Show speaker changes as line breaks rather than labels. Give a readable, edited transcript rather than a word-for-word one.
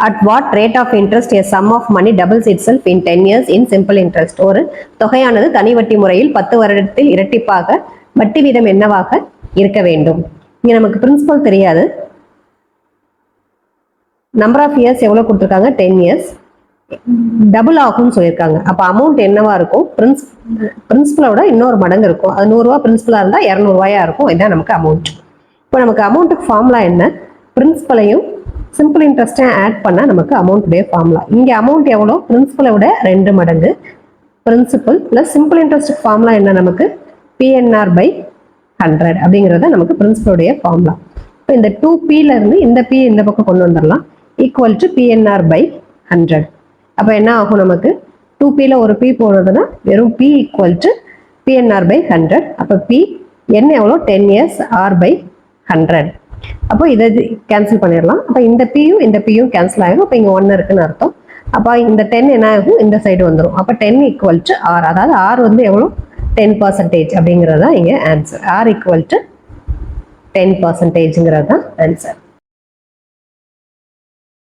At what rate of interest a sum of money doubles itself in 10 years in simple interest? ஒரு தொகையானது தனி வட்டி முறையில் 10 வருடத்தில் இரட்டிப்பாக வட்டி வீதம் என்னவாக இருக்க வேண்டும்? இங்க நமக்கு பிரின்சிபல் தெரியாது. நம்பர் ஆஃப் இயர்ஸ் எவ்வளவு கொடுத்துருக்காங்க? 10 இயர்ஸ். டபுள் ஆகும்னு சொல்லியிருக்காங்க. அப்ப அமௌண்ட் என்னவா இருக்கும்? பிரின்சிபலோட இன்னொரு மடங்கு இருக்கும். அது 100 ரூபாய் பிரின்சிபலா இருந்தா 200 ரூபாயா இருக்கும். இதுதான் நமக்கு அமௌண்ட். இப்போ நமக்கு அமௌண்ட்டுக்கு ஃபார்முலா என்ன? பிரின்சிபலையும் சிம்பிள் இன்ட்ரெஸ்ட்டையும் ஆட் பண்ணா நமக்கு அமௌண்ட்டுடைய ஃபார்முலா. இங்க அமௌண்ட் எவ்வளோ? பிரின்சிபலை விட 2 மடங்கு. Principal plus simple interest formula என்ன நமக்கு? பிஎன்ஆர் பை 100 அப்படிங்கிறத நமக்கு பிரின்சிபலுடைய ஃபார்முலா. இப்போ இந்த 2Pல இருந்து இந்த P இந்த பக்கம் கொண்டு வந்துடலாம். Equal to PNR by 100. அப்போ என்ன ஆகும் நமக்கு? 2Pல ஒரு P போடுறதுன்னா வெறும் P equal to PNR by 100. அப்போ P என்ன எவ்வளோ? 10 இயர்ஸ் ஆர் பை 100. அப்போ இதை கேன்சல் பண்ணிடலாம். அப்போ இந்த பியும் இந்த பியும் கேன்சல் ஆகிடும். அப்போ இங்கே 1 இருக்குன்னு அர்த்தம். அப்போ இந்த 10 என்ன ஆகும்? இந்த சைடு வந்துடும். அப்போ 10 ஈக்குவல் டு ஆர். அதாவது ஆர் வந்து எவ்வளோ? 10% அப்படிங்கிறது தான் இங்கே ஆன்சர். ஆர் ஈக்குவல் டு 10%ங்கிறது தான் ஆன்சர்.